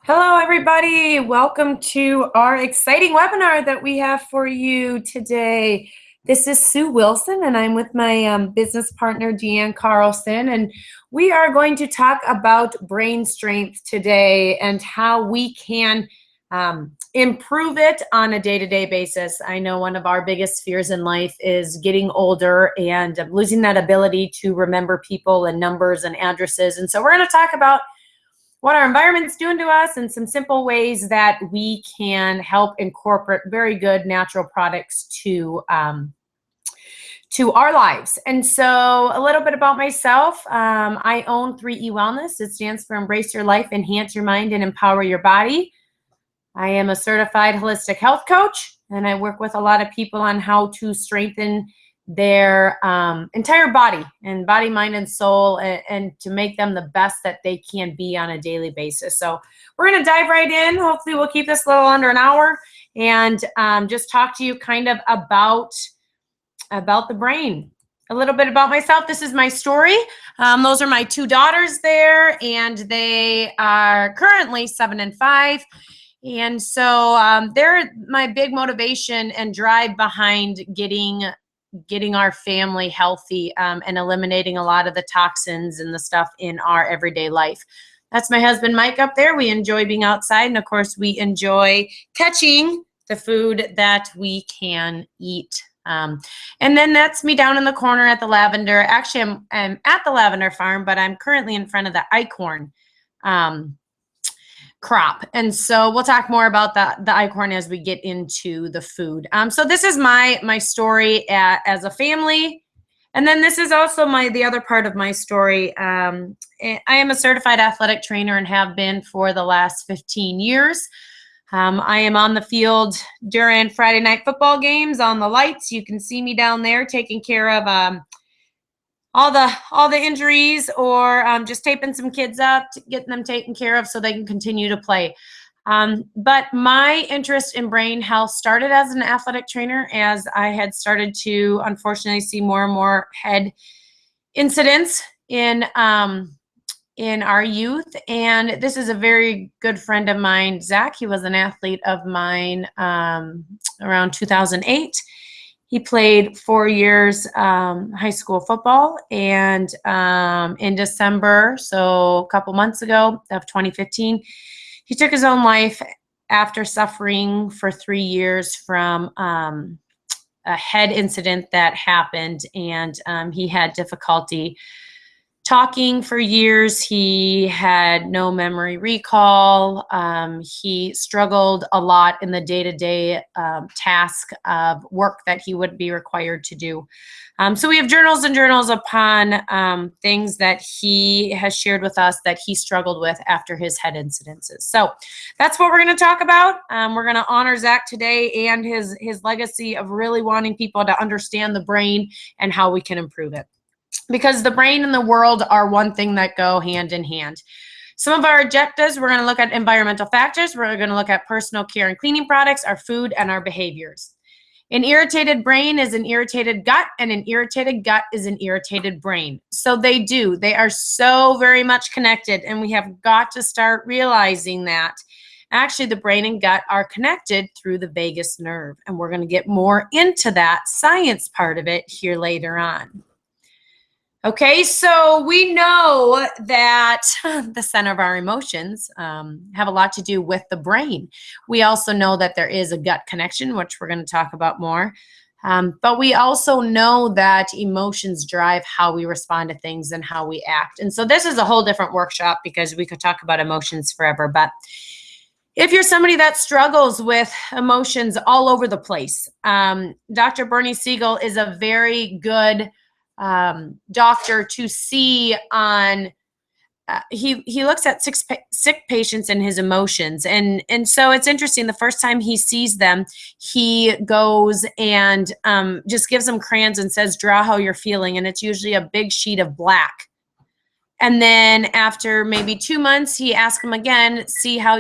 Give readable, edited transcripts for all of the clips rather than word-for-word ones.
Hello, everybody. Welcome to our exciting webinar that we have for you today. This is Sue Wilson, and I'm with my business partner, Deanne Carlson, and we are going to talk about brain strength today and how we can improve it on a day-to-day basis. I know one of our biggest fears in life is getting older and losing that ability to remember people and numbers and addresses. And so we're going to talk about what our environment's doing to us and some simple ways that we can help incorporate very good natural products to our lives. And so a little bit about myself. I own 3E Wellness. It stands for Embrace Your Life, Enhance Your Mind, and Empower Your Body. I am a certified holistic health coach, and I work with a lot of people on how to strengthen their entire body, mind, and soul, and to make them the best that they can be on a daily basis. So we're going to dive right in. Hopefully we'll keep this a little under an hour and just talk to you kind of about the brain. A little bit about myself. This is my story. Those are my 2 daughters there, and they are currently 7 and 5. And so they're my big motivation and drive behind getting our family healthy and eliminating a lot of the toxins and the stuff in our everyday life. That's my husband, Mike, up there. We enjoy being outside. And of course, we enjoy catching the food that we can eat. And then that's me down in the corner at the lavender. Actually, I'm at the lavender farm, but I'm currently in front of the acorn crop. And so we'll talk more about the acorn as we get into the food. So this is my story as a family. And then this is also the other part of my story. I am a certified athletic trainer and have been for the last 15 years. I am on the field during Friday night football games on the lights. You can see me down there taking care of all the injuries, or just taping some kids up, getting them taken care of so they can continue to play. But my interest in brain health started as an athletic trainer, as I had started to unfortunately see more and more head incidents in our youth. And this is a very good friend of mine, Zach. He was an athlete of mine around 2008. He played 4 years high school football, and in December, so a couple months ago of 2015, he took his own life after suffering for 3 years from a head incident that happened, and he had difficulty talking for years. He had no memory recall. He struggled a lot in the day-to-day task of work that he would be required to do. So we have journals and journals upon things that he has shared with us that he struggled with after his head incidences. So that's what we're going to talk about. We're going to honor Zach today and his legacy of really wanting people to understand the brain and how we can improve it. Because the brain and the world are one thing that go hand in hand. Some of our objectives, we're going to look at environmental factors. We're going to look at personal care and cleaning products, our food, and our behaviors. An irritated brain is an irritated gut, and an irritated gut is an irritated brain. So they are so very much connected, and we have got to start realizing that actually the brain and gut are connected through the vagus nerve. And we're going to get more into that science part of it here later on. Okay, so we know that the center of our emotions have a lot to do with the brain. We also know that there is a gut connection, which we're going to talk about more. But we also know that emotions drive how we respond to things and how we act. And so this is a whole different workshop because we could talk about emotions forever. But if you're somebody that struggles with emotions all over the place, Dr. Bernie Siegel is a very good doctor to see on. He looks at sick patients and his emotions, and so it's interesting. The first time he sees them, he goes and just gives them crayons and says, "Draw how you're feeling," and it's usually a big sheet of black. And then after maybe 2 months, he asks them again, "See how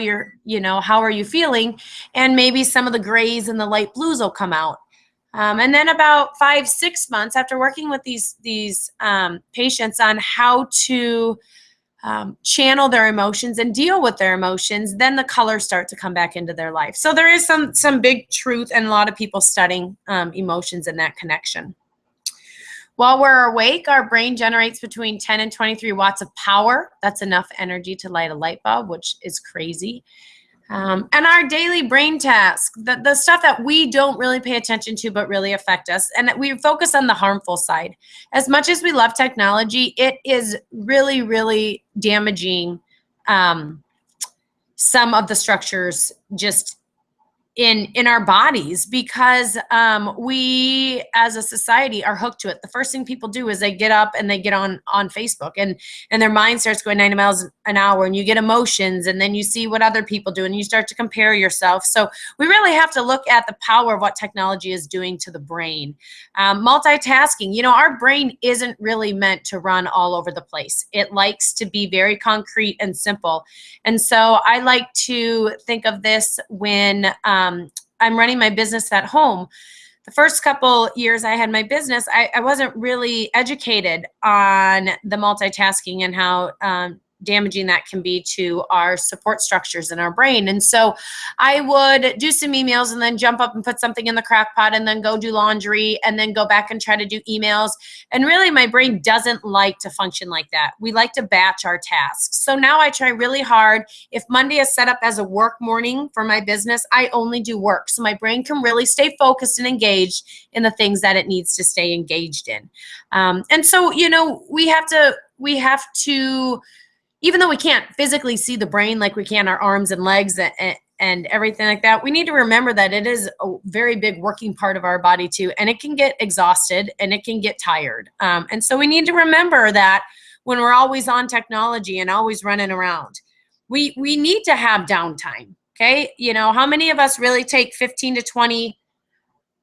how are you feeling?" And maybe some of the grays and the light blues will come out. And then about 5-6 months after working with these patients on how to channel their emotions and deal with their emotions, then the colors start to come back into their life. So there is some big truth, and a lot of people studying emotions and that connection. While we're awake, our brain generates between 10 and 23 watts of power. That's enough energy to light a light bulb, which is crazy. And our daily brain tasks, the stuff that we don't really pay attention to but really affect us, and that we focus on the harmful side. As much as we love technology, it is really, really damaging some of the structures just in our bodies, because we as a society are hooked to it. The first thing people do is they get up and they get on Facebook, and their mind starts going 90 miles an hour, and you get emotions, and then you see what other people do and you start to compare yourself. So we really have to look at the power of what technology is doing to the brain. Multitasking, our brain isn't really meant to run all over the place. It likes to be very concrete and simple. And so I like to think of this when I'm running my business at home. The first couple years I had my business, I wasn't really educated on the multitasking and how damaging that can be to our support structures in our brain. And so I would do some emails and then jump up and put something in the crock pot and then go do laundry and then go back and try to do emails. And really, my brain doesn't like to function like that. We like to batch our tasks. So now I try really hard. If Monday is set up as a work morning for my business, I only do work. So my brain can really stay focused and engaged in the things that it needs to stay engaged in. And so, we have to, even though we can't physically see the brain like we can our arms and legs and everything like that, we need to remember that it is a very big working part of our body too, and it can get exhausted and it can get tired. And so we need to remember that when we're always on technology and always running around, we need to have downtime. Okay, how many of us really take 15 to 20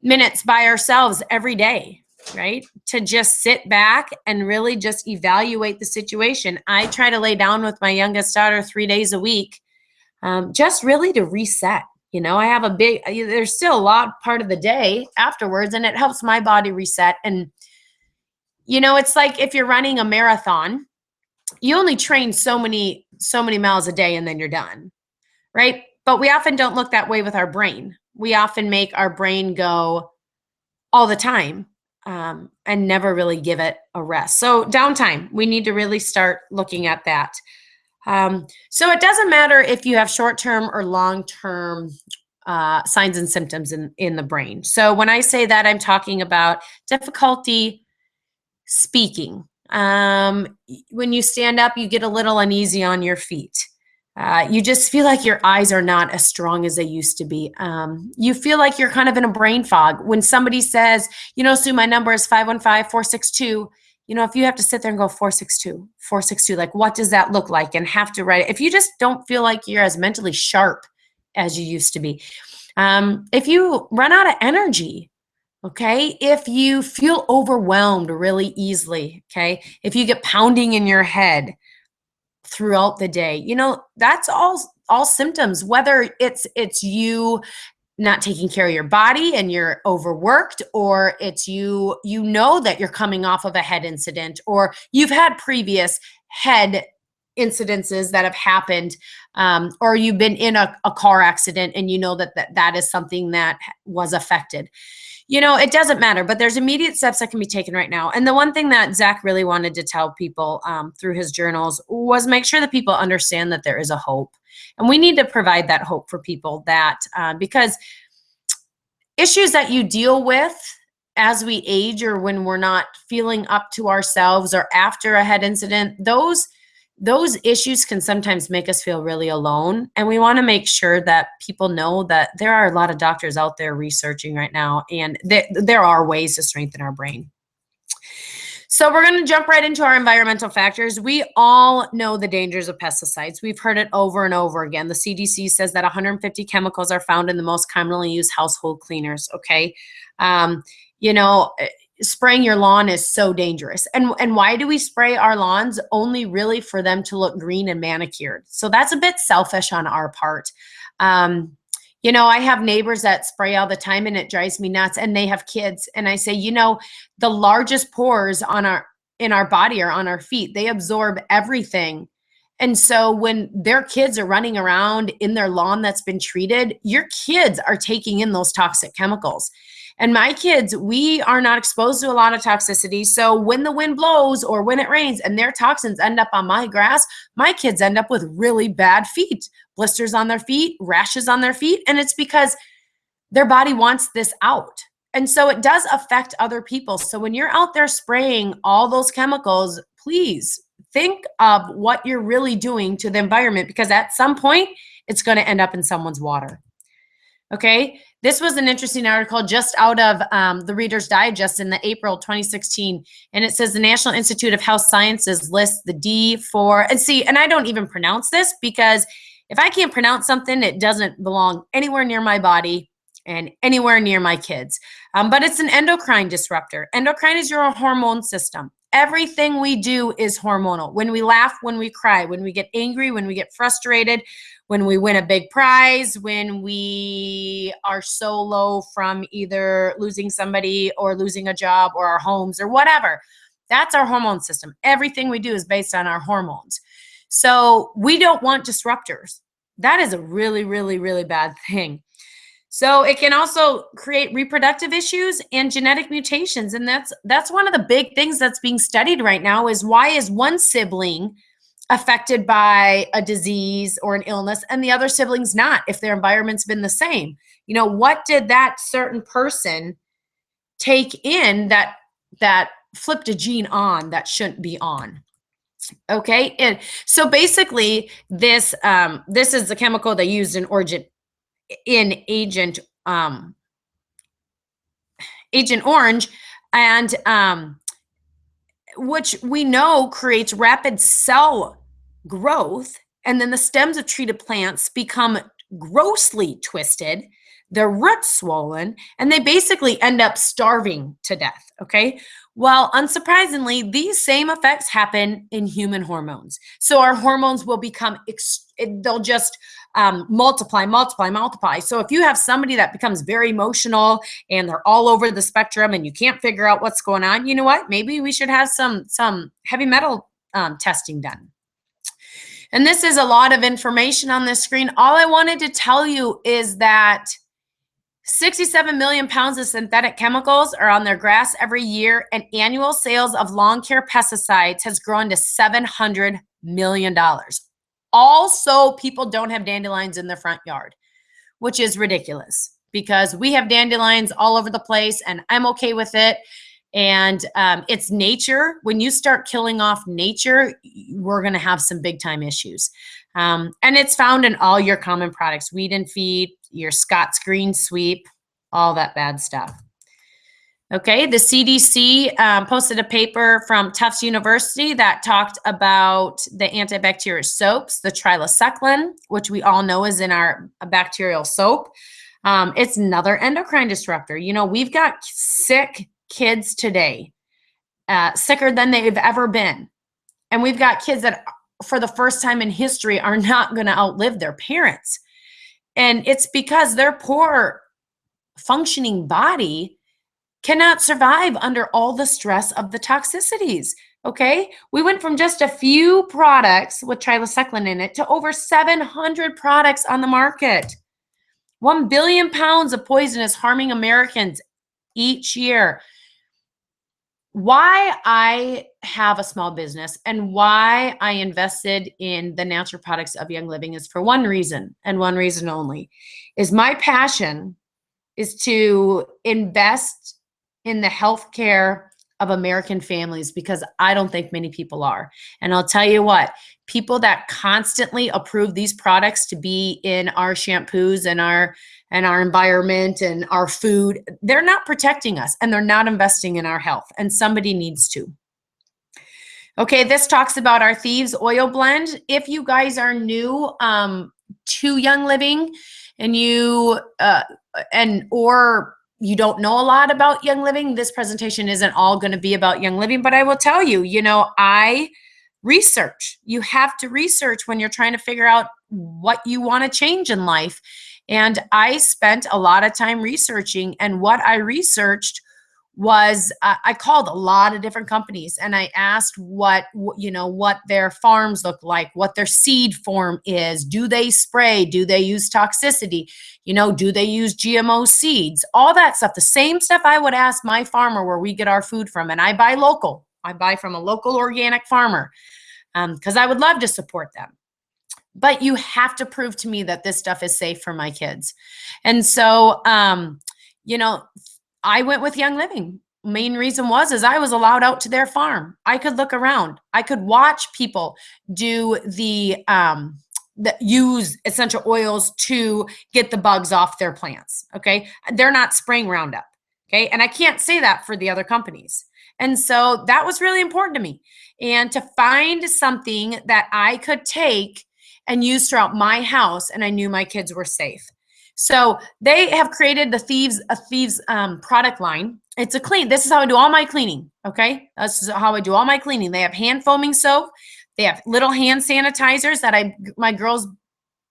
minutes by ourselves every day? Right? To just sit back and really just evaluate the situation. I try to lay down with my youngest daughter 3 days a week, just really to reset. I have there's still a lot part of the day afterwards, and it helps my body reset. And, it's like if you're running a marathon, you only train so many miles a day and then you're done, right? But we often don't look that way with our brain. We often make our brain go all the time. And never really give it a rest. So downtime, we need to really start looking at that. So it doesn't matter if you have short-term or long-term signs and symptoms in the brain. So when I say that, I'm talking about difficulty speaking. When you stand up, you get a little uneasy on your feet. You just feel like your eyes are not as strong as they used to be. You feel like you're kind of in a brain fog. When somebody says, Sue, my number is 515-462, if you have to sit there and go 462, like what does that look like? And have to write it. If you just don't feel like you're as mentally sharp as you used to be. If you run out of energy, okay, if you feel overwhelmed really easily, okay, if you get pounding in your head throughout the day, that's all symptoms, whether it's you not taking care of your body and you're overworked, or it's you that you're coming off of a head incident, or you've had previous head incidences that have happened, or you've been in a car accident and that is something that was affected. It doesn't matter, but there's immediate steps that can be taken right now. And the one thing that Zach really wanted to tell people through his journals was make sure that people understand that there is a hope. And we need to provide that hope for people because issues that you deal with as we age, or when we're not feeling up to ourselves, or after a head incident, those issues can sometimes make us feel really alone. And we want to make sure that people know that there are a lot of doctors out there researching right now, and there are ways to strengthen our brain. So we're going to jump right into our environmental factors. We all know the dangers of pesticides. We've heard it over and over again. The CDC says that 150 chemicals are found in the most commonly used household cleaners, okay? Spraying your lawn is so dangerous. And why do we spray our lawns? Only really for them to look green and manicured. So that's a bit selfish on our part. I have neighbors that spray all the time, and it drives me nuts, and they have kids. And I say, the largest pores in our body are on our feet. They absorb everything And so when their kids are running around in their lawn that's been treated, your kids are taking in those toxic chemicals. And my kids, we are not exposed to a lot of toxicity. So when the wind blows or when it rains and their toxins end up on my grass, my kids end up with really bad feet, blisters on their feet, rashes on their feet. And it's because their body wants this out. And so it does affect other people. So when you're out there spraying all those chemicals, please think of what you're really doing to the environment, because at some point it's going to end up in someone's water. Okay, this was an interesting article just out of the Reader's Digest in the April 2016, and it says the National Institute of Health Sciences lists the D4, and I don't even pronounce this, because if I can't pronounce something, it doesn't belong anywhere near my body and anywhere near my kids. But it's an endocrine disruptor. Endocrine is your hormone system. Everything we do is hormonal. When we laugh, when we cry, when we get angry, when we get frustrated, when we win a big prize, when we are so low from either losing somebody or losing a job or our homes or whatever, that's our hormone system. Everything we do is based on our hormones. So we don't want disruptors. That is a really, really, really bad thing. So it can also create reproductive issues and genetic mutations. And that's one of the big things that's being studied right now, is why is one sibling affected by a disease or an illness and the other siblings not, if their environment's been the same? You know, what did that certain person take in that flipped a gene on that shouldn't be on? Okay, and so basically this is the chemical they used in Agent Orange, and which we know creates rapid cell growth, and then the stems of treated plants become grossly twisted, their roots swollen, and they basically end up starving to death. Okay, well, unsurprisingly, these same effects happen in human hormones. So our hormones will become they'll just multiply. So if you have somebody that becomes very emotional and they're all over the spectrum and you can't figure out what's going on, you know what? Maybe we should have some heavy metal testing done. And this is a lot of information on this screen. All I wanted to tell you is that 67 million pounds of synthetic chemicals are on their grass every year, and annual sales of lawn care pesticides has grown to $700 million. Also, people don't have dandelions in their front yard, which is ridiculous, because we have dandelions all over the place, and I'm okay with it. And it's nature. When you start killing off nature, we're going to have some big time issues. And it's found in all your common products, weed and feed, your Scott's Green Sweep, all that bad stuff. Okay, the CDC posted a paper from Tufts University that talked about the antibacterial soaps, the trilaciclin, which we all know is in our bacterial soap. It's another endocrine disruptor. You know, we've got sick kids today, sicker than they've ever been. And we've got kids that, for the first time in history, are not going to outlive their parents. And it's because their poor functioning body cannot survive under all the stress of the toxicities. Okay, we went from just a few products with trilaciclin in it to over 700 products on the market. 1 billion pounds of poison is harming Americans each year. Why I have a small business and why I invested in the natural products of Young Living is for one reason, and one reason only, is my passion is to invest in the healthcare of American families, because I don't think many people are. And I'll tell you what, people that constantly approve these products to be in our shampoos and our environment and our food, they're not protecting us, and they're not investing in our health, and somebody needs to. Okay, this talks about our Thieves Oil Blend. If you guys are new to Young Living and or you don't know a lot about Young Living, this presentation isn't all going to be about Young Living, but I will tell you, you know, I research. You have to research when you're trying to figure out what you want to change in life. And I spent a lot of time researching, and what I researched was I called a lot of different companies and I asked what their farms look like, what their seed form is. Do they spray? Do they use toxicity? Do they use GMO seeds? All that stuff. The same stuff I would ask my farmer where we get our food from. And I buy local. I buy from a local organic farmer because I would love to support them. But you have to prove to me that this stuff is safe for my kids. And so, I went with Young Living. Main reason is I was allowed out to their farm. I could look around. I could watch people do use essential oils to get the bugs off their plants. Okay. They're not spraying Roundup. Okay. And I can't say that for the other companies. And so that was really important to me. And to find something that I could take and use throughout my house, and I knew my kids were safe. So they have created the Thieves product line. It's a clean. This is how I do all my cleaning. Okay. This is how I do all my cleaning. They have hand foaming soap. They have little hand sanitizers that my girls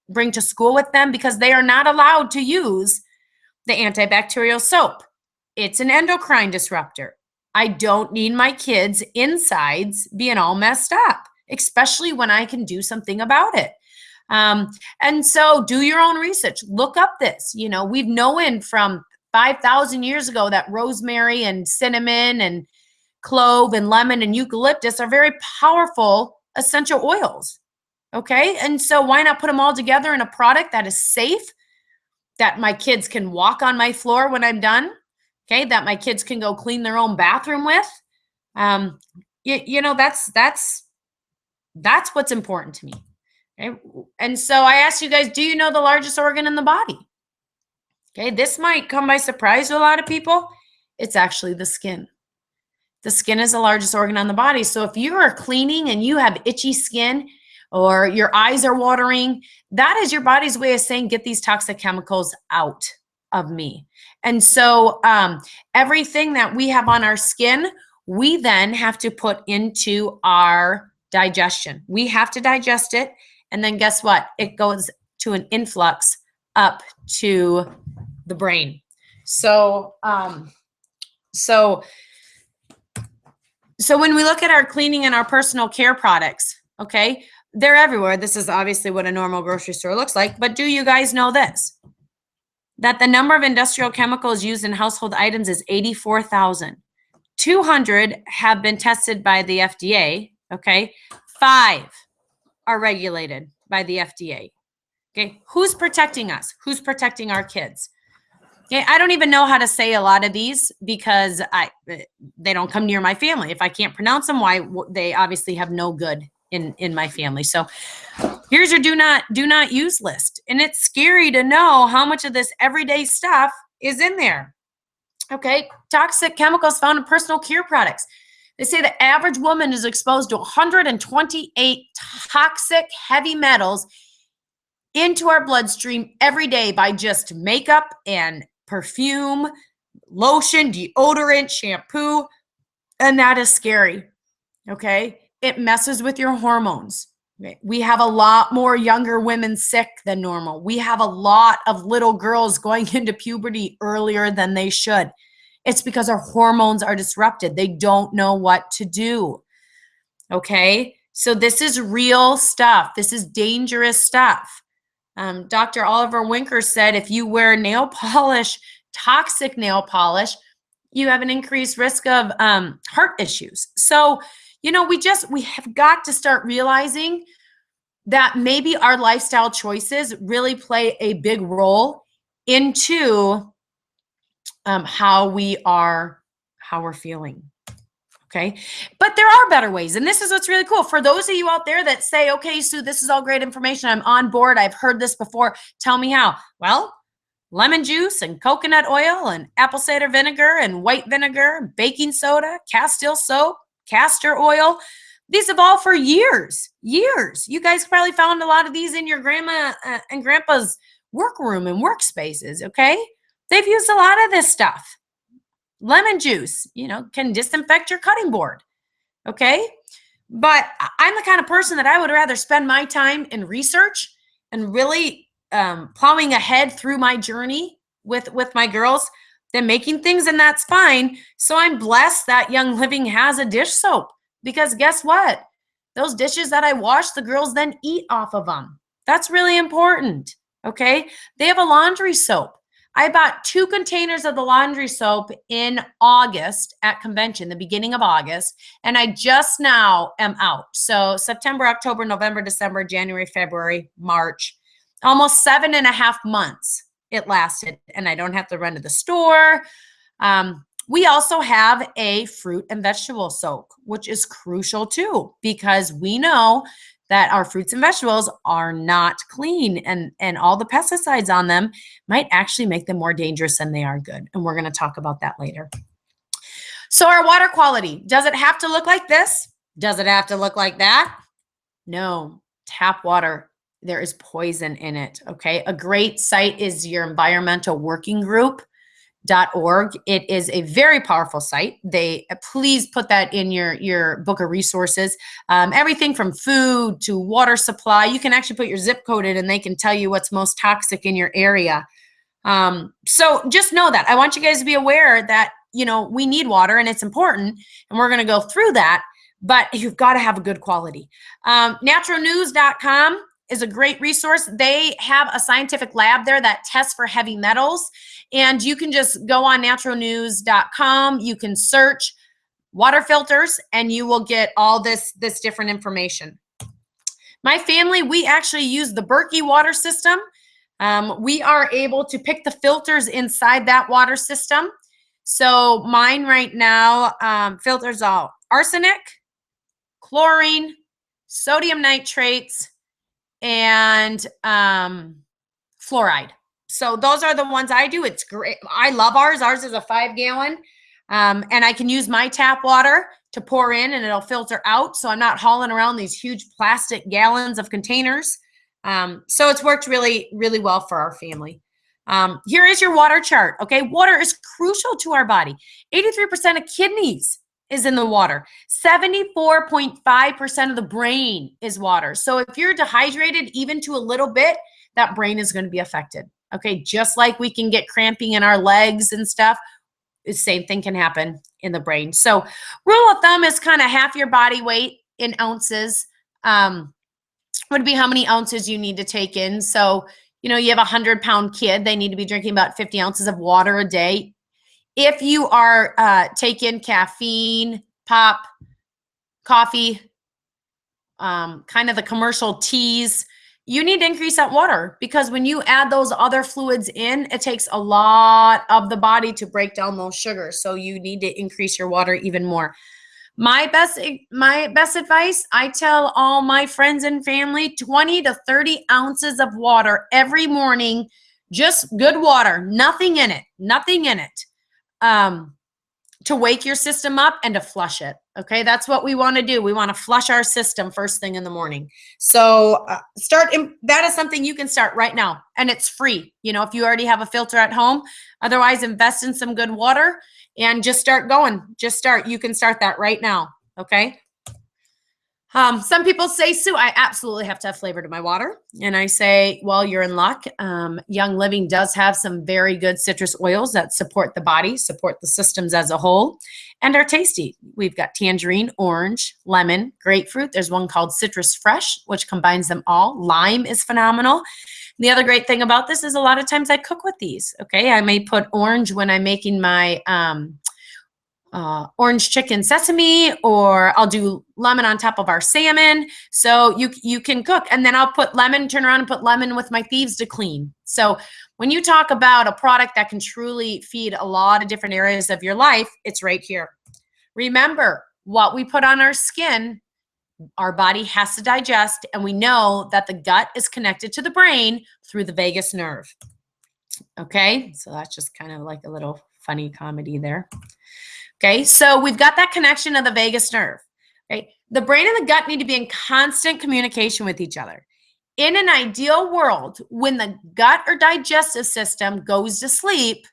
bring to school with them because they are not allowed to use the antibacterial soap. It's an endocrine disruptor. I don't need my kids' insides being all messed up, especially when I can do something about it. And so do your own research. Look up this. We've known from 5,000 years ago that rosemary and cinnamon and clove and lemon and eucalyptus are very powerful essential oils. Okay. And so why not put them all together in a product that is safe, that my kids can walk on my floor when I'm done. Okay. That my kids can go clean their own bathroom with. That's what's important to me. Okay. And so I asked you guys, do you know the largest organ in the body? Okay. This might come by surprise to a lot of people. It's actually the skin. The skin is the largest organ on the body. So if you are cleaning and you have itchy skin or your eyes are watering, that is your body's way of saying, get these toxic chemicals out of me. And so everything that we have on our skin, we then have to put into our digestion. We have to digest it. And then guess what? It goes to an influx up to the brain. So when we look at our cleaning and our personal care products, okay, they're everywhere. This is obviously what a normal grocery store looks like. But do you guys know this? That the number of industrial chemicals used in household items is 84,000. 200 have been tested by the FDA, okay? 5 are regulated by the FDA. Okay, who's protecting us? Who's protecting our kids? Okay, I don't even know how to say a lot of these because they don't come near my family. If I can't pronounce them, why? They obviously have no good in my family. So here's your do not use list. And it's scary to know how much of this everyday stuff is in there. Okay, toxic chemicals found in personal care products. They say the average woman is exposed to 128 toxic heavy metals into our bloodstream every day by just makeup and perfume, lotion, deodorant, shampoo, and that is scary. Okay, it messes with your hormones. Okay? We have a lot more younger women sick than normal. We have a lot of little girls going into puberty earlier than they should. It's because our hormones are disrupted. They don't know what to do. Okay, so this is real stuff. This is dangerous stuff. Dr. Oliver Winker said if you wear nail polish, toxic nail polish, you have an increased risk of heart issues. So, we have got to start realizing that maybe our lifestyle choices really play a big role into how we're feeling. Okay. But there are better ways. And this is what's really cool. For those of you out there that say, okay, Sue, this is all great information. I'm on board. I've heard this before. Tell me how. Well, lemon juice and coconut oil and apple cider vinegar and white vinegar, baking soda, Castile soap, castor oil. These have all for years. You guys probably found a lot of these in your grandma and grandpa's workroom and workspaces. Okay. They've used a lot of this stuff. Lemon juice, can disinfect your cutting board. Okay. But I'm the kind of person that I would rather spend my time in research and really plowing ahead through my journey with my girls than making things, and that's fine. So I'm blessed that Young Living has a dish soap, because guess what? Those dishes that I wash, the girls then eat off of them. That's really important, okay? They have a laundry soap. I bought 2 containers of the laundry soap in August at convention, the beginning of August, and I just now am out. So September, October, November, December, January, February, March, almost 7.5 months it lasted, and I don't have to run to the store. We also have a fruit and vegetable soak, which is crucial too, because we know that our fruits and vegetables are not clean, and all the pesticides on them might actually make them more dangerous than they are good. And we're going to talk about that later. So our water quality, does it have to look like this? Does it have to look like that? No. Tap water, there is poison in it, okay? A great site is your environmental working group. .org. It is a very powerful site. Please put that in your book of resources. Everything from food to water supply. You can actually put your zip code in, and they can tell you what's most toxic in your area. So just know that. I want you guys to be aware that, we need water and it's important, and we're going to go through that, but you've got to have a good quality. Naturalnews.com is a great resource. They have a scientific lab there that tests for heavy metals, and you can just go on naturalnews.com. You can search water filters, and you will get all this different information. My family, we actually use the Berkey water system. We are able to pick the filters inside that water system. So mine right now filters out arsenic, chlorine, sodium nitrates, and fluoride. So those are the ones I do. It's great. I love ours. Ours is a 5-gallon, and I can use my tap water to pour in, and it'll filter out. So I'm not hauling around these huge plastic gallons of containers. So it's worked really, really well for our family. Here is your water chart. Okay. Water is crucial to our body. 83% of kidneys is in the water. 74.5% of the brain is water. So if you're dehydrated even to a little bit, that brain is going to be affected. Okay. Just like we can get cramping in our legs and stuff, the same thing can happen in the brain. So rule of thumb is kind of half your body weight in ounces, would be how many ounces you need to take in. So, you have a 100-pound kid, they need to be drinking about 50 ounces of water a day. If you are taking caffeine, pop, coffee, kind of the commercial teas, you need to increase that water, because when you add those other fluids in, it takes a lot of the body to break down those sugars. So you need to increase your water even more. My best advice, I tell all my friends and family, 20 to 30 ounces of water every morning, just good water, nothing in it, to wake your system up and to flush it. Okay, that's what we want to do. We want to flush our system first thing in the morning. So that is something you can start right now, and it's free. If you already have a filter at home, otherwise invest in some good water and just start going. You can start that right now. Okay. Some people say, Sue, I absolutely have to have flavor to my water. And I say, well, you're in luck. Young Living does have some very good citrus oils that support the body, support the systems as a whole, and are tasty. We've got tangerine, orange, lemon, grapefruit. There's one called Citrus Fresh, which combines them all. Lime is phenomenal. The other great thing about this is a lot of times I cook with these. Okay. I may put orange when I'm making my orange chicken sesame, or I'll do lemon on top of our salmon. So you can cook, and then I'll put lemon, turn around and put lemon with my thieves to clean. So when you talk about a product that can truly feed a lot of different areas of your life, it's right here. Remember, what we put on our skin, our body has to digest, and we know that the gut is connected to the brain through the vagus nerve. Okay, so that's just kind of like a little funny comedy there. Okay, so we've got that connection of the vagus nerve. Okay, the brain and the gut need to be in constant communication with each other. In an ideal world, when the gut or digestive system goes to sleep,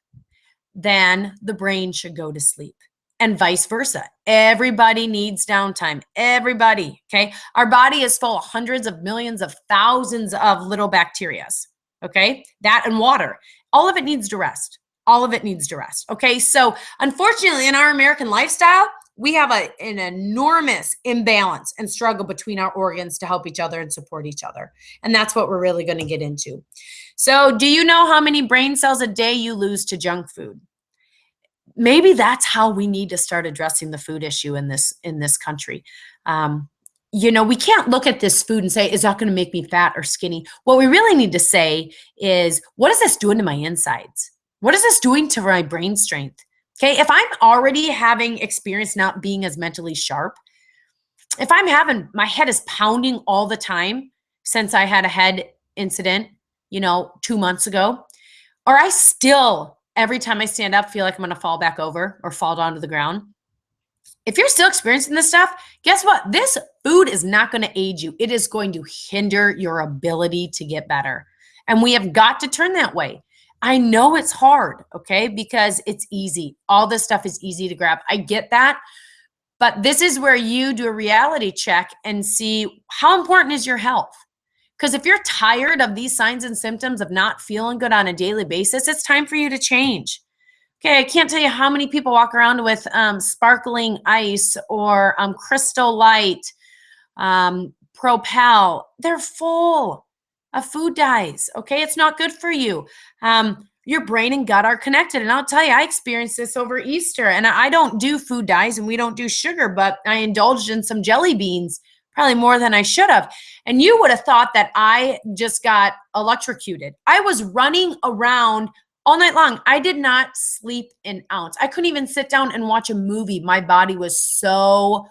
then the brain should go to sleep, and vice versa. Everybody needs downtime. Everybody. Okay, our body is full of hundreds of millions of thousands of little bacteria. Okay, that and water, all of it needs to rest. All of it needs to rest. Okay. So unfortunately, in our American lifestyle, we have an enormous imbalance and struggle between our organs to help each other and support each other. And that's what we're really going to get into. So do you know how many brain cells a day you lose to junk food? Maybe that's how we need to start addressing the food issue in this country. We can't look at this food and say, is that going to make me fat or skinny? What we really need to say is, what is this doing to my insides? What is this doing to my brain strength? Okay, if I'm already having experience not being as mentally sharp, if I'm having, my head is pounding all the time since I had a head incident, 2 months ago, or I still, every time I stand up, feel like I'm going to fall back over or fall down to the ground. If you're still experiencing this stuff, guess what? This food is not going to aid you. It is going to hinder your ability to get better. And we have got to turn that way. I know it's hard, okay, because it's easy. All this stuff is easy to grab. I get that. But this is where you do a reality check and see how important is your health. Because if you're tired of these signs and symptoms of not feeling good on a daily basis, it's time for you to change. Okay, I can't tell you how many people walk around with sparkling ice or Crystal Light, Propel. They're full of food dyes. Okay, it's not good for you. Your brain and gut are connected. And I'll tell you, I experienced this over Easter. And I don't do food dyes and we don't do sugar, but I indulged in some jelly beans, probably more than I should have. And you would have thought that I just got electrocuted. I was running around all night long. I did not sleep an ounce. I couldn't even sit down and watch a movie. My body was so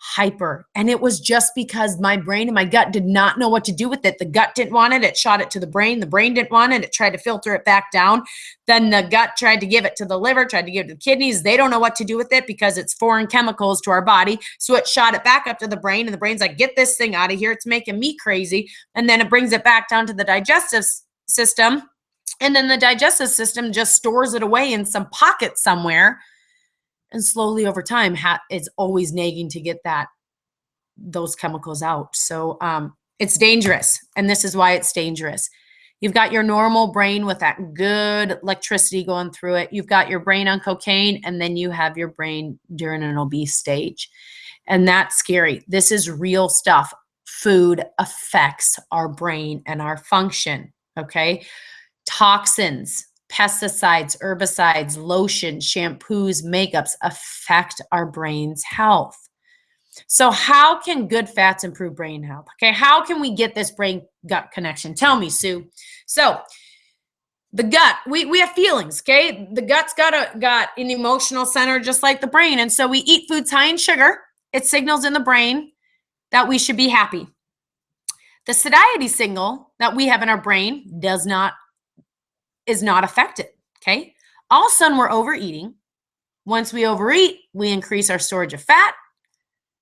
hyper. And it was just because my brain and my gut did not know what to do with it. The gut didn't want it. It shot it to the brain. The brain didn't want it. It tried to filter it back down. Then the gut tried to give it to the liver, tried to give it to the kidneys. They don't know what to do with it because it's foreign chemicals to our body. So it shot it back up to the brain, and the brain's like, get this thing out of here. It's making me crazy. And then it brings it back down to the digestive system. And then the digestive system just stores it away in some pocket somewhere. And slowly over time, it's always nagging to get those chemicals out. So it's dangerous. And this is why it's dangerous. You've got your normal brain with that good electricity going through it. You've got your brain on cocaine, and then you have your brain during an obese stage. And that's scary. This is real stuff. Food affects our brain and our function, okay? Toxins, pesticides, herbicides, lotions, shampoos, makeups affect our brain's health. So how can good fats improve brain health? Okay, how can we get this brain-gut connection? Tell me, Sue. So the gut, we have feelings, okay? The gut's got an emotional center just like the brain. And so we eat foods high in sugar. It signals in the brain that we should be happy. The satiety signal that we have in our brain is not affected, okay? All of a sudden, we're overeating. Once we overeat, we increase our storage of fat,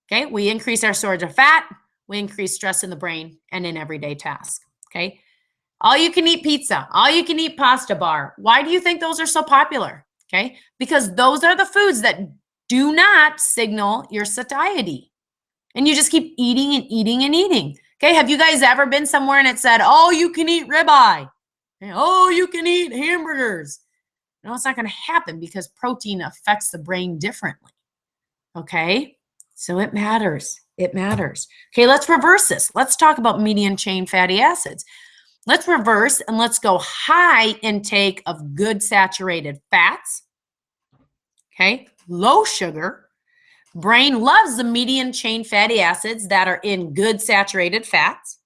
okay? We increase our storage of fat, we increase stress in the brain and in everyday tasks, okay? All you can eat pizza, all you can eat pasta bar. Why do you think those are so popular, okay? Because those are the foods that do not signal your satiety. And you just keep eating and eating and eating, okay? Have you guys ever been somewhere and it said, oh, you can eat ribeye? Oh, you can eat hamburgers. No, it's not going to happen because protein affects the brain differently. Okay? So it matters. It matters. Okay, let's reverse this. Let's talk about medium chain fatty acids. Let's reverse and let's go high intake of good saturated fats. Okay? Low sugar. Brain loves the medium chain fatty acids that are in good saturated fats.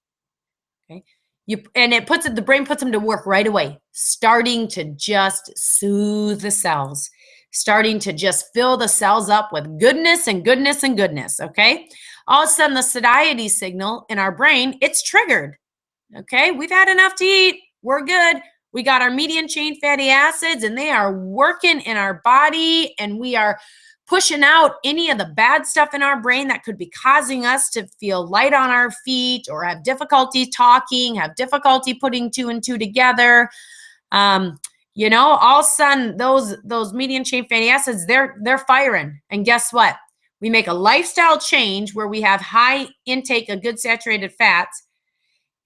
Okay? The brain puts them to work right away, starting to just soothe the cells, starting to just fill the cells up with goodness and goodness and goodness, okay? All of a sudden, the satiety signal in our brain, it's triggered, okay? We've had enough to eat. We're good. We got our medium chain fatty acids, and they are working in our body, and we are pushing out any of the bad stuff in our brain that could be causing us to feel light on our feet or have difficulty talking, have difficulty putting two and two together. All of a sudden, those medium chain fatty acids, they're firing. And guess what? We make a lifestyle change where we have high intake of good saturated fats,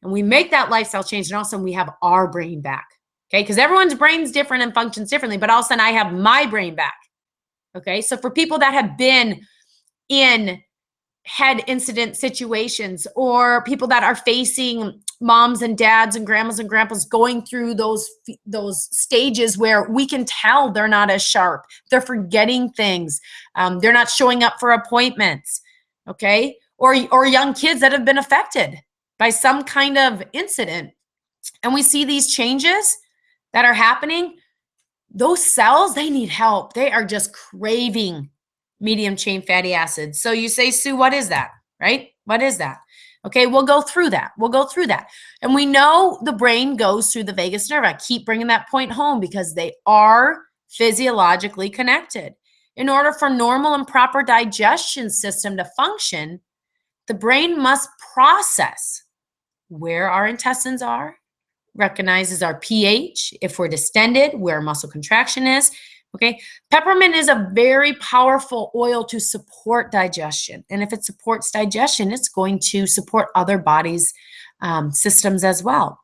and we make that lifestyle change, and all of a sudden we have our brain back. Okay, because everyone's brain's different and functions differently, but all of a sudden I have my brain back. Okay, so for people that have been in head incident situations, or people that are facing moms and dads and grandmas and grandpas going through those stages where we can tell they're not as sharp, they're forgetting things, they're not showing up for appointments, okay, or young kids that have been affected by some kind of incident, and we see these changes that are happening. Those cells, they need help. They are just craving medium chain fatty acids. So you say, Sue, what is that, right? What is that? Okay, we'll go through that. And we know the brain goes through the vagus nerve. I keep bringing that point home because they are physiologically connected. In order for normal and proper digestion system to function, the brain must process where our intestines are, recognizes our pH, if we're distended, where muscle contraction is. Okay, peppermint is a very powerful oil to support digestion. And if it supports digestion, it's going to support other bodies' systems as well.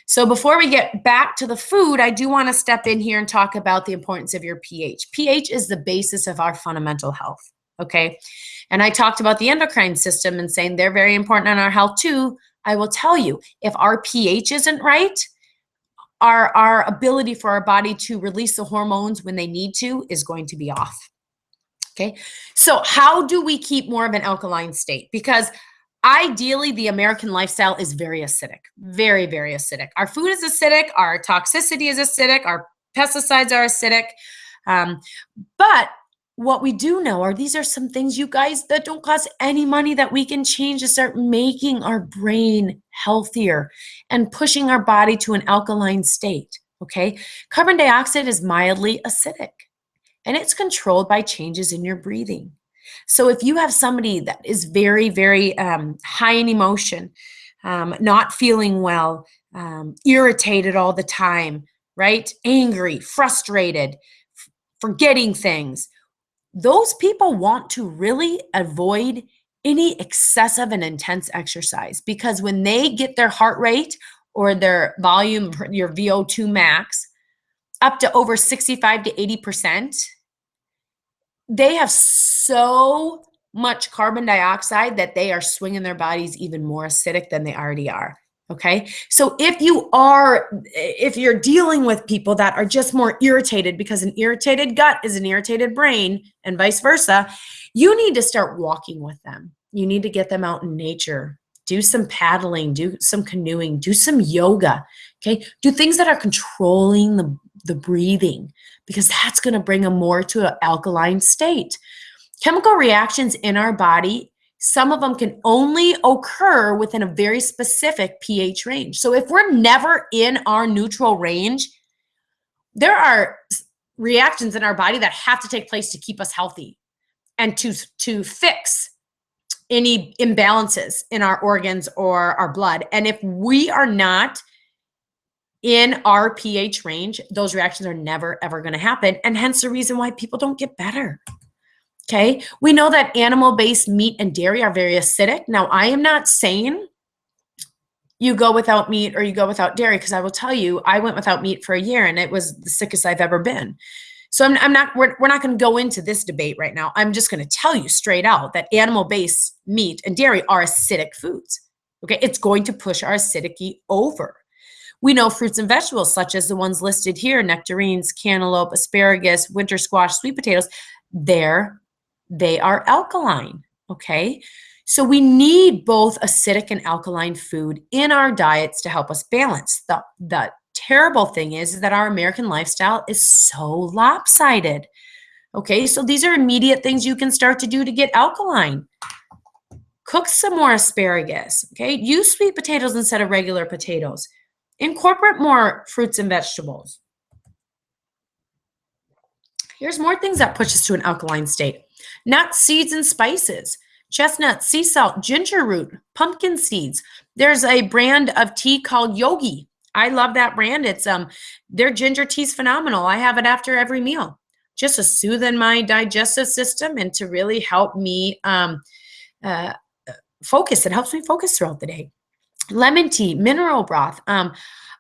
So before we get back to the food, I do want to step in here and talk about the importance of your pH. pH is the basis of our fundamental health. Okay, and I talked about the endocrine system and saying they're very important in our health too. I will tell you, if our pH isn't right, our ability for our body to release the hormones when they need to is going to be off. Okay, so how do we keep more of an alkaline state? Because ideally, the American lifestyle is very acidic, very, very acidic. Our food is acidic, our toxicity is acidic, our pesticides are acidic. But what we do know are these are some things, you guys, that don't cost any money that we can change to start making our brain healthier and pushing our body to an alkaline state, okay? Carbon dioxide is mildly acidic, and it's controlled by changes in your breathing. So if you have somebody that is very, very high in emotion, not feeling well, irritated all the time, right? Angry, frustrated, forgetting things, those people want to really avoid any excessive and intense exercise, because when they get their heart rate or their volume, your VO2 max, up to over 65 to 80%, they have so much carbon dioxide that they are swinging their bodies even more acidic than they already are. Okay, so if you're dealing with people that are just more irritated, because an irritated gut is an irritated brain and vice versa, you need to start walking with them. You need to get them out in nature, do some paddling, do some canoeing, do some yoga. Okay, do things that are controlling the breathing, because that's going to bring them more to an alkaline state. Chemical reactions in our body, some of them can only occur within a very specific pH range. So if we're never in our neutral range, there are reactions in our body that have to take place to keep us healthy and to fix any imbalances in our organs or our blood. And if we are not in our pH range, those reactions are never, ever going to happen. And hence the reason why people don't get better. Okay, we know that animal-based meat and dairy are very acidic. Now, I am not saying you go without meat or you go without dairy, because I will tell you, I went without meat for a year and it was the sickest I've ever been. So we're not going to go into this debate right now. I'm just going to tell you straight out that animal-based meat and dairy are acidic foods. Okay, it's going to push our acidity over. We know fruits and vegetables, such as the ones listed here, nectarines, cantaloupe, asparagus, winter squash, sweet potatoes, they are alkaline, okay? So we need both acidic and alkaline food in our diets to help us balance. The terrible thing is that our American lifestyle is so lopsided, okay? So these are immediate things you can start to do to get alkaline. Cook some more asparagus, okay? Use sweet potatoes instead of regular potatoes. Incorporate more fruits and vegetables. Here's more things that push us to an alkaline state. Nuts, seeds, and spices. Chestnut, sea salt, ginger root, pumpkin seeds. There's a brand of tea called Yogi. I love that brand. It's their ginger tea is phenomenal. I have it after every meal, just to soothe in my digestive system and to really help me focus. It helps me focus throughout the day. Lemon tea, mineral broth.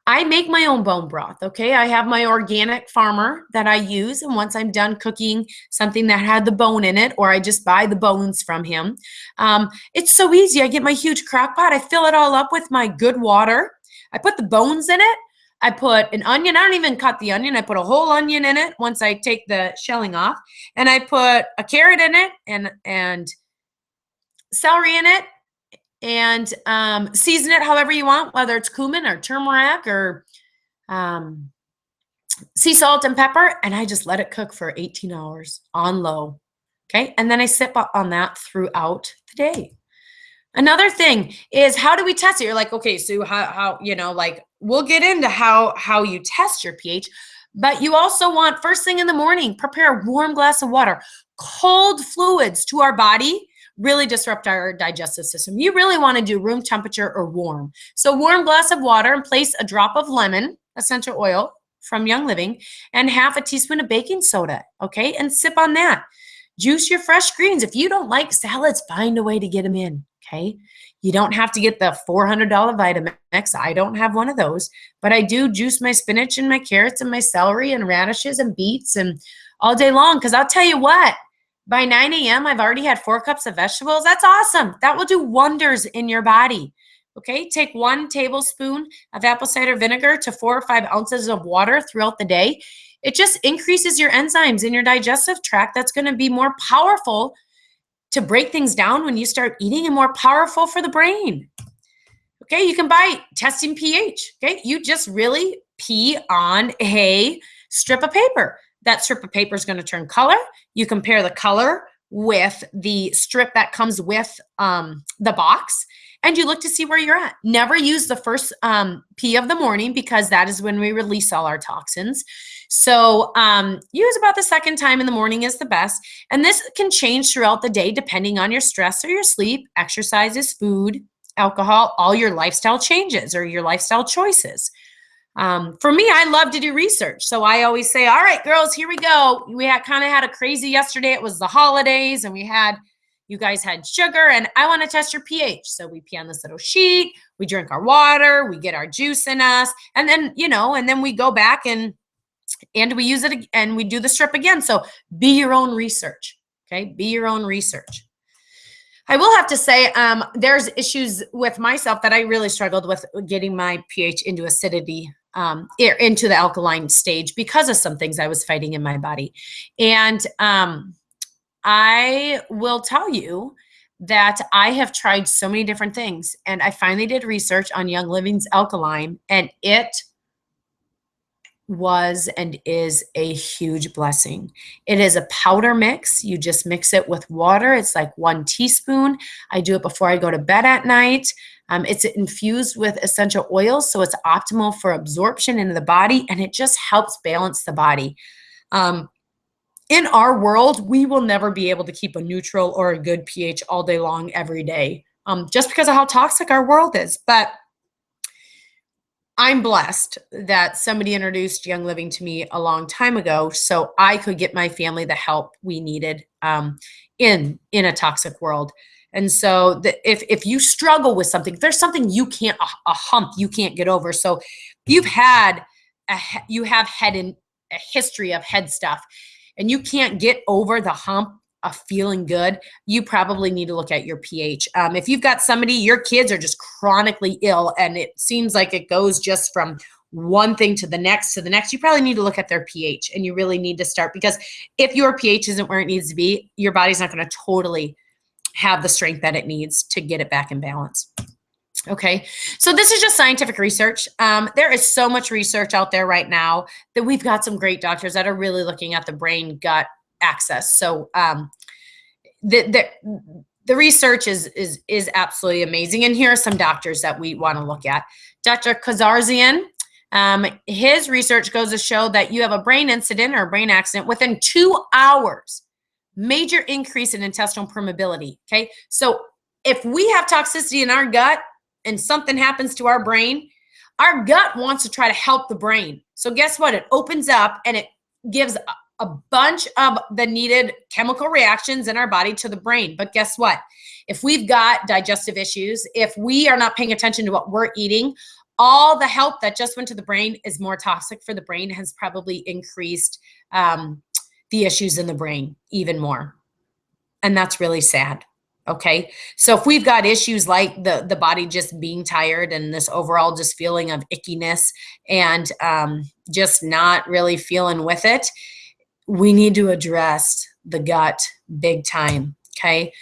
I make my own bone broth, okay? I have my organic farmer that I use, and once I'm done cooking something that had the bone in it, or I just buy the bones from him, it's so easy. I get my huge crock pot, I fill it all up with my good water, I put the bones in it, I put an onion. I don't even cut the onion. I put a whole onion in it once I take the shelling off, and I put a carrot in it and celery in it, and season it however you want, whether it's cumin or turmeric or sea salt and pepper, and I just let it cook for 18 hours on low. Okay, and then I sip on that throughout the day. Another thing is, how do we test it? You're like, okay, so how like, we'll get into how you test your pH, but you also want, first thing in the morning, prepare a warm glass of water. Cold fluids to our body really disrupt our digestive system. You really want to do room temperature or warm. So warm glass of water, and place a drop of lemon essential oil from Young Living and half a teaspoon of baking soda, okay? And sip on that. Juice your fresh greens. If you don't like salads, find a way to get them in, okay? You don't have to get the $400 Vitamix. I don't have one of those, but I do juice my spinach and my carrots and my celery and radishes and beets and all day long, because I'll tell you what, by 9 a.m., I've already had 4 cups of vegetables. That's awesome. That will do wonders in your body. Okay, take 1 tablespoon of apple cider vinegar to 4 or 5 ounces of water throughout the day. It just increases your enzymes in your digestive tract. That's going to be more powerful to break things down when you start eating, and more powerful for the brain. Okay, you can buy testing pH. Okay, you just really pee on a strip of paper. That strip of paper is going to turn color. You compare the color with the strip that comes with the box, and you look to see where you're at. Never use the first pee of the morning, because that is when we release all our toxins. So use about the second time in the morning is the best. And this can change throughout the day depending on your stress or your sleep, exercises, food, alcohol, all your lifestyle changes or your lifestyle choices. For me, I love to do research. So I always say, all right, girls, here we go. We kind of had a crazy yesterday. It was the holidays, and you guys had sugar, and I want to test your pH. So we pee on this little sheet, we drink our water, we get our juice in us, and then, and then we go back and we use it and we do the strip again. So be your own research. Okay. Be your own research. I will have to say, there's issues with myself that I really struggled with getting my pH into acidity, into the alkaline stage, because of some things I was fighting in my body. And I will tell you that I have tried so many different things, and I finally did research on Young Living's alkaline, and it was and is a huge blessing. It is a powder mix. You just mix it with water. It's like 1 teaspoon. I do it before I go to bed at night. It's infused with essential oils, so it's optimal for absorption into the body, and it just helps balance the body. In our world, we will never be able to keep a neutral or a good pH all day long every day, just because of how toxic our world is. But I'm blessed that somebody introduced Young Living to me a long time ago, so I could get my family the help we needed in a toxic world. And so if you struggle with something, if there's something you can't, a hump you can't get over. So you have had a history of head stuff, and you can't get over the hump of feeling good, you probably need to look at your pH. If you've got your kids are just chronically ill, and it seems like it goes just from one thing to the next, you probably need to look at their pH, and you really need to start, because if your pH isn't where it needs to be, your body's not going to totally have the strength that it needs to get it back in balance. Okay, so this is just scientific research. There is so much research out there right now that we've got some great doctors that are really looking at the brain gut axis. So the research is absolutely amazing. And here are some doctors that we want to look at. Dr. Kazarzian, his research goes to show that you have a brain incident or a brain accident within 2 hours, major increase in intestinal permeability. Okay, so if we have toxicity in our gut and something happens to our brain, our gut wants to try to help the brain. So guess what? It opens up and it gives a bunch of the needed chemical reactions in our body to the brain. But guess what? If we've got digestive issues, if we are not paying attention to what we're eating, all the help that just went to the brain is more toxic for the brain, has probably increased the issues in the brain even more. And that's really sad. Okay. So if we've got issues like the body just being tired and this overall just feeling of ickiness and just not really feeling with it, we need to address the gut big time. Okay.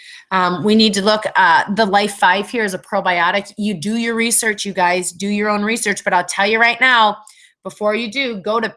We need to look at the Life 5 here as a probiotic. You do your research, you guys do your own research, but I'll tell you right now, before you do, go to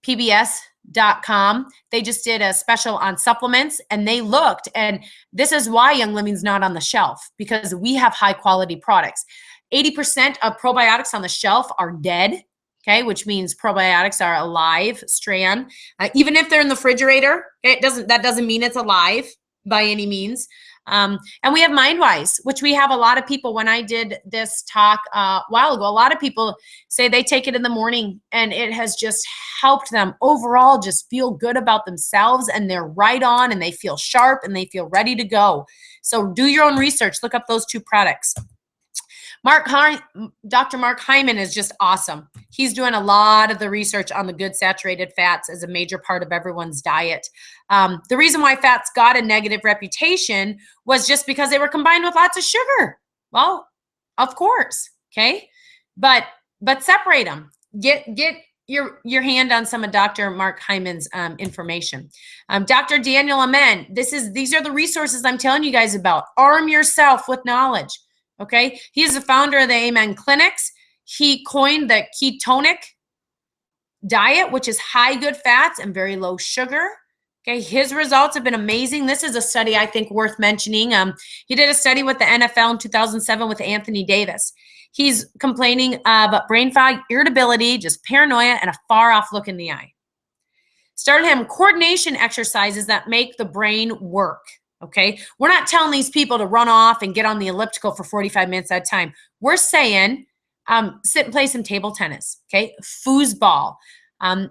pbs.com. They just did a special on supplements and they looked, and this is why Young Living's not on the shelf, because we have high quality products. 80% of probiotics on the shelf are dead. Okay, which means probiotics are a live strand. Even if they're in the refrigerator, that doesn't mean it's alive by any means. And we have MindWise, which we have a lot of people. When I did this talk a while ago, a lot of people say they take it in the morning and it has just helped them overall just feel good about themselves, and they're right on and they feel sharp and they feel ready to go. So do your own research. Look up those two products. Dr. Mark Hyman is just awesome. He's doing a lot of the research on the good saturated fats as a major part of everyone's diet. The reason why fats got a negative reputation was just because they were combined with lots of sugar. Well, of course, okay? But separate them. Get your hand on some of Dr. Mark Hyman's information. Dr. Daniel Amen, these are the resources I'm telling you guys about. Arm yourself with knowledge. Okay, he is the founder of the Amen Clinics. He coined the ketonic diet, which is high good fats and very low sugar. Okay, his results have been amazing. This is a study I think worth mentioning. He did a study with the NFL in 2007 with Anthony Davis. He's complaining of brain fog, irritability, just paranoia, and a far off look in the eye. Started him coordination exercises that make the brain work. Okay, we're not telling these people to run off and get on the elliptical for 45 minutes at a time. We're saying sit and play some table tennis. Okay, foosball.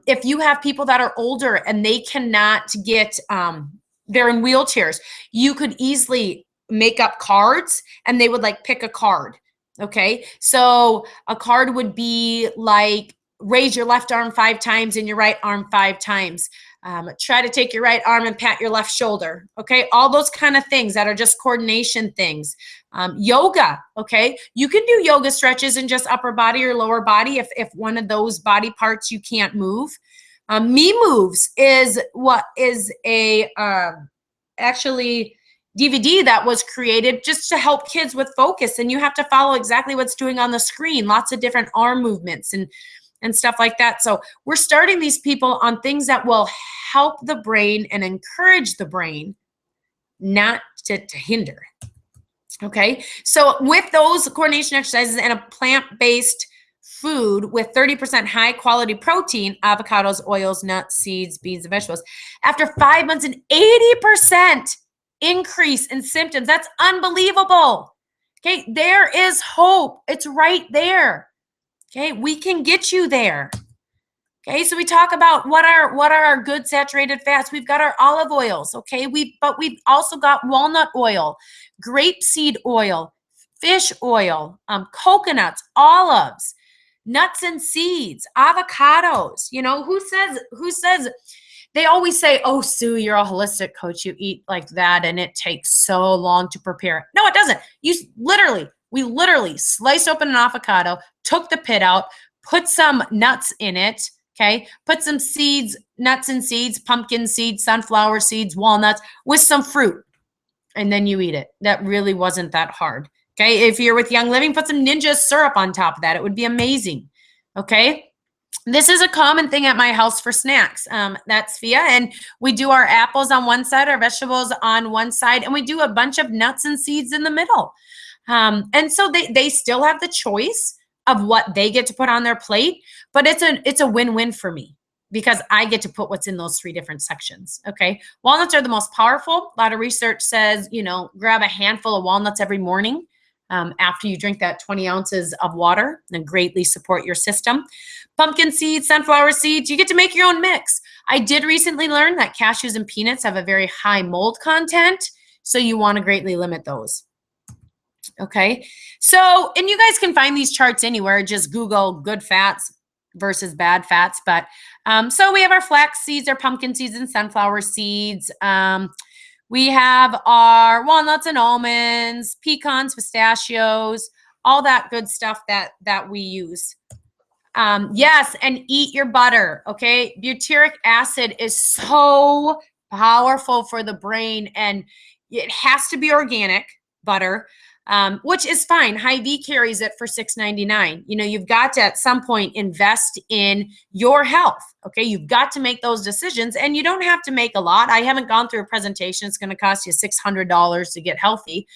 If you have people that are older and they cannot get, they're in wheelchairs, you could easily make up cards and they would like pick a card. Okay, so a card would be like raise your left arm 5 times and your right arm 5 times. Try to take your right arm and pat your left shoulder. Okay, all those kind of things that are just coordination things. Yoga. Okay, you can do yoga stretches in just upper body or lower body if one of those body parts you can't move. Me Moves is what is a actually DVD that was created just to help kids with focus, and you have to follow exactly what's doing on the screen. Lots of different arm movements and stuff like that. So we're starting these people on things that will help the brain and encourage the brain, not to hinder. Okay, so with those coordination exercises and a plant-based food with 30% high quality protein, avocados, oils, nuts, seeds, beans, and vegetables, after 5 months, an 80% increase in symptoms. That's unbelievable. Okay, there is hope. It's right there. Okay, we can get you there. Okay, so we talk about what are our good saturated fats. We've got our olive oils, okay? But we've also got walnut oil, grapeseed oil, fish oil, coconuts, olives, nuts and seeds, avocados. You know, who says they always say, "Oh, Sue, you're a holistic coach. You eat like that and it takes so long to prepare." No, it doesn't. We literally sliced open an avocado, took the pit out, put some nuts in it, okay? Put some seeds, nuts and seeds, pumpkin seeds, sunflower seeds, walnuts, with some fruit, and then you eat it. That really wasn't that hard, okay? If you're with Young Living, put some Ninja syrup on top of that. It would be amazing, okay? This is a common thing at my house for snacks. That's Fia, and we do our apples on one side, our vegetables on one side, and we do a bunch of nuts and seeds in the middle. And so they still have the choice of what they get to put on their plate, but it's a win-win for me because I get to put what's in those 3 different sections. Okay. Walnuts are the most powerful. A lot of research says, grab a handful of walnuts every morning after you drink that 20 ounces of water and greatly support your system. Pumpkin seeds, sunflower seeds, you get to make your own mix. I did recently learn that cashews and peanuts have a very high mold content, so you want to greatly limit those. Okay. So, and you guys can find these charts anywhere. Just Google good fats versus bad fats. But so we have our flax seeds, our pumpkin seeds, and sunflower seeds. We have our walnuts and almonds, pecans, pistachios, all that good stuff that we use. Yes, and eat your butter, okay? Butyric acid is so powerful for the brain, and it has to be organic butter, which is fine. Hy-Vee carries it for $6.99. You know, you've got to, at some point, invest in your health, okay? You've got to make those decisions, and you don't have to make a lot. I haven't gone through a presentation. It's going to cost you $600 to get healthy.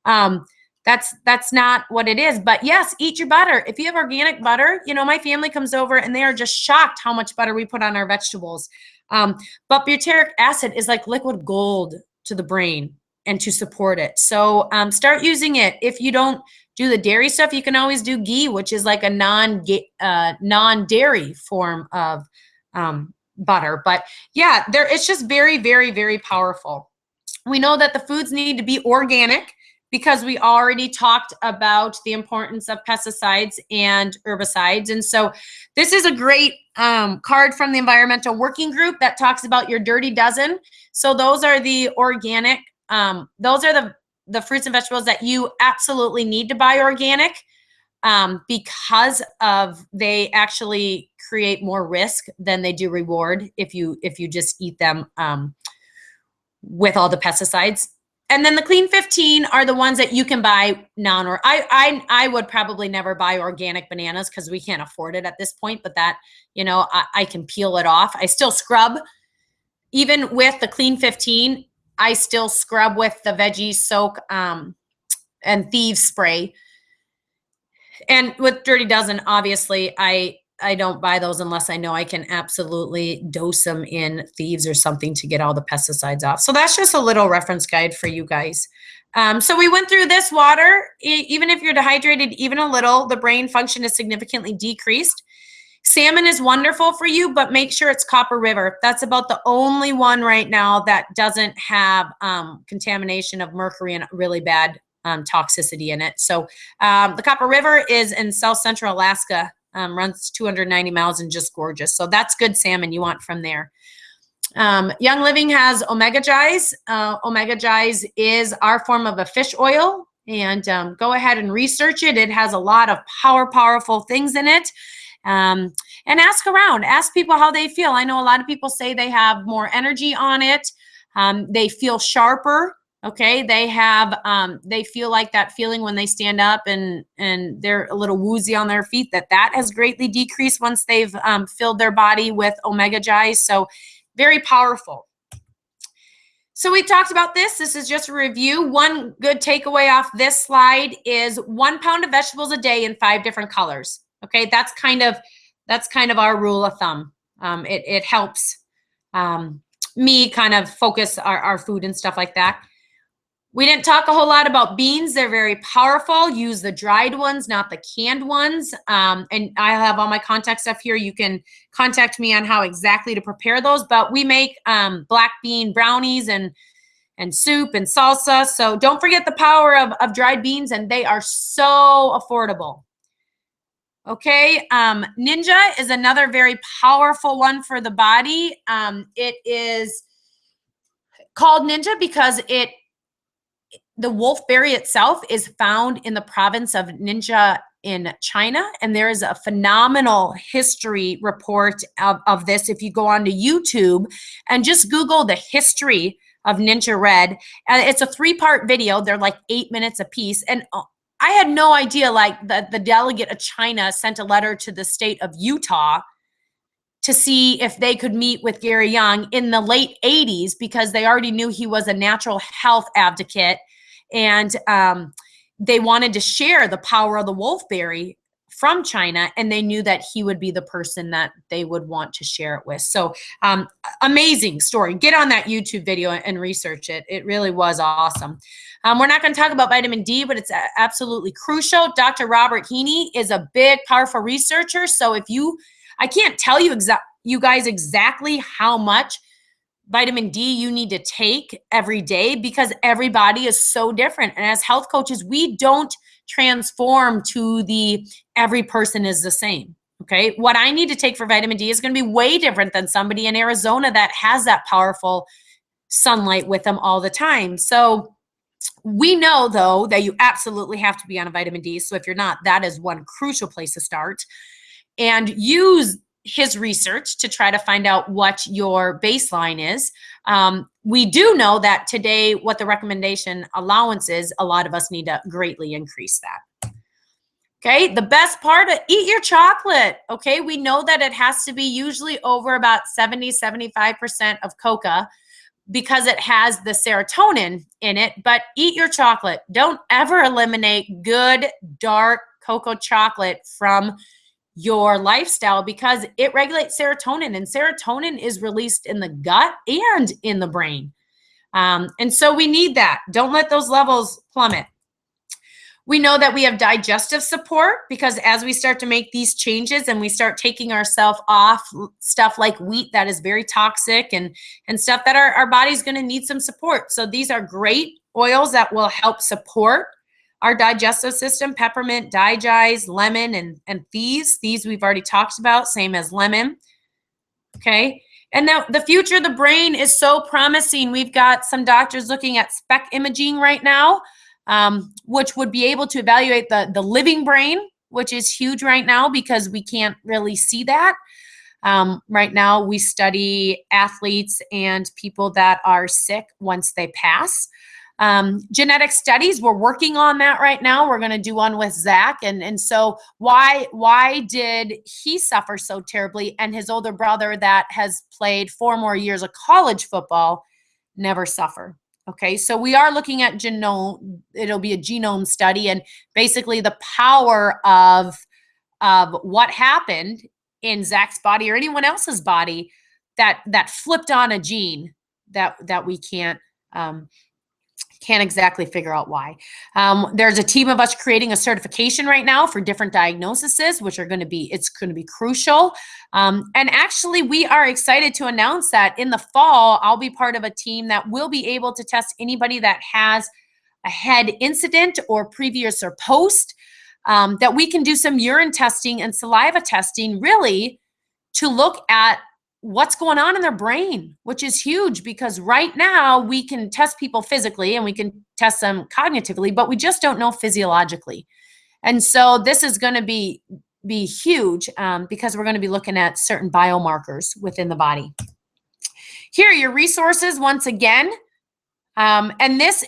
That's not what it is. But yes, eat your butter. If you have organic butter, you know, my family comes over and they are just shocked how much butter we put on our vegetables. But butyric acid is like liquid gold to the brain and to support it. So start using it. If you don't do the dairy stuff, you can always do ghee, which is like a non-dairy form of butter. But yeah, it's just very, very, very powerful. We know that the foods need to be organic, because we already talked about the importance of pesticides and herbicides. And so this is a great card from the Environmental Working Group that talks about your Dirty Dozen. So those are the organic, those are the fruits and vegetables that you absolutely need to buy organic, because of they actually create more risk than they do reward if you just eat them with all the pesticides. And then the Clean 15 are the ones that you can buy or I would probably never buy organic bananas because we can't afford it at this point, but that, you know, I can peel it off. I still scrub. Even with the Clean 15, I still scrub with the Veggie Soak and Thieves spray. And with Dirty Dozen, obviously, I don't buy those unless I know I can absolutely dose them in Thieves or something to get all the pesticides off. So that's just a little reference guide for you guys. So we went through this water. Even if you're dehydrated even a little, the brain function is significantly decreased. Salmon is wonderful for you, but make sure it's Copper River. That's about the only one right now that doesn't have contamination of mercury and really bad toxicity in it. So the Copper River is in South Central Alaska. Runs 290 miles and just gorgeous. So that's good salmon you want from there. Young Living has Omega Gize. Omega Gize is our form of a fish oil, and go ahead and research it. It has a lot of powerful things in it. And ask around, ask people how they feel. I know a lot of people say they have more energy on it. They feel sharper. Okay, they feel like that feeling when they stand up and they're a little woozy on their feet, that has greatly decreased once they've filled their body with Omega Gize. So very powerful. So we talked about this. This is just a review. One good takeaway off this slide is 1 pound of vegetables a day in 5 different colors. Okay, that's kind of our rule of thumb. It helps me kind of focus our food and stuff like that. We didn't talk a whole lot about beans. They're very powerful. Use the dried ones, not the canned ones. And I have all my contact stuff here. You can contact me on how exactly to prepare those. But we make black bean brownies and soup and salsa. So don't forget the power of dried beans, and they are so affordable. Okay, Ninja is another very powerful one for the body. It is called Ninja because the wolfberry itself is found in the province of Ninja in China, and there is a phenomenal history report of this. If you go onto YouTube and just Google the history of Ninja Red, and it's a 3-part video. They're like 8 minutes a piece, and I had no idea, like, the delegate of China sent a letter to the state of Utah to see if they could meet with Gary Young in the late 80s because they already knew he was a natural health advocate. And they wanted to share the power of the wolfberry from China, and they knew that he would be the person that they would want to share it with. So amazing story. Get on that YouTube video and research it. It really was awesome. We're not going to talk about vitamin D, but it's absolutely crucial. Dr. Robert Heaney is a big, powerful researcher. So I can't tell you guys exactly how much vitamin D you need to take every day, because everybody is so different. And as health coaches, we don't transform to the every person is the same. Okay. What I need to take for vitamin D is going to be way different than somebody in Arizona that has that powerful sunlight with them all the time. So we know, though, that you absolutely have to be on a vitamin D. So if you're not, that is one crucial place to start. And use his research to try to find out what your baseline is. We do know that today, what the recommendation allowance is, a lot of us need to greatly increase that. Okay, the best part, eat your chocolate. Okay, we know that it has to be usually over about 70-75% of cocoa, because it has the serotonin in it. But eat your chocolate. Don't ever eliminate good dark cocoa chocolate from your lifestyle, because it regulates serotonin, and serotonin is released in the gut and in the brain. And so we need that. Don't let those levels plummet. We know that we have digestive support, because as we start to make these changes and we start taking ourselves off stuff like wheat that is very toxic, and stuff that our body's going to need some support. So these are great oils that will help support our digestive system: peppermint, digize, lemon, and these we've already talked about, same as lemon. Okay. And now the future of the brain is so promising. We've got some doctors looking at SPECT imaging right now, which would be able to evaluate the living brain, which is huge right now because we can't really see that. Right now, we study athletes and people that are sick once they pass. Genetic studies, we're working on that right now. We're going to do one with Zach. And so why did he suffer so terribly? And his older brother that has played 4 more years of college football never suffer. Okay, so we are looking at genome. It'll be a genome study, and basically the power of what happened in Zach's body or anyone else's body that flipped on a gene that we can't exactly figure out why. There's a team of us creating a certification right now for different diagnoses, which are going to be crucial. And actually, we are excited to announce that in the fall, I'll be part of a team that will be able to test anybody that has a head incident or previous or post, that we can do some urine testing and saliva testing, really to look at what's going on in their brain, which is huge, because right now we can test people physically and we can test them cognitively, but we just don't know physiologically. And so this is going to be huge, because we're going to be looking at certain biomarkers within the body. Here are your resources once again. And this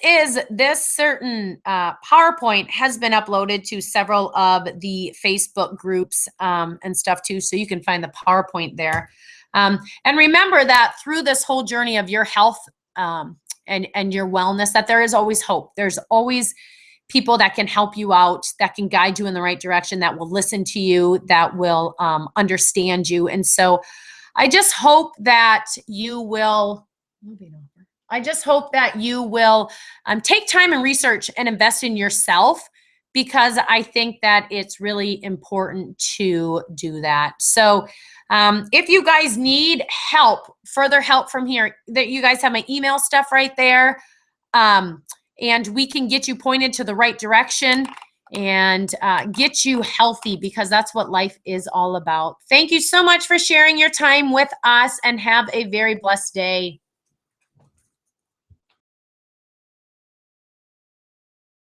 certain PowerPoint has been uploaded to several of the Facebook groups and stuff too, so you can find the PowerPoint there. And remember that through this whole journey of your health and your wellness, that there is always hope. There's always people that can help you out, that can guide you in the right direction, that will listen to you, that will understand you. And so I just hope that you will, take time and research and invest in yourself, because I think that it's really important to do that. So if you guys need help, further help from here, that you guys have my email stuff right there, and we can get you pointed to the right direction and get you healthy, because that's what life is all about. Thank you so much for sharing your time with us, and have a very blessed day.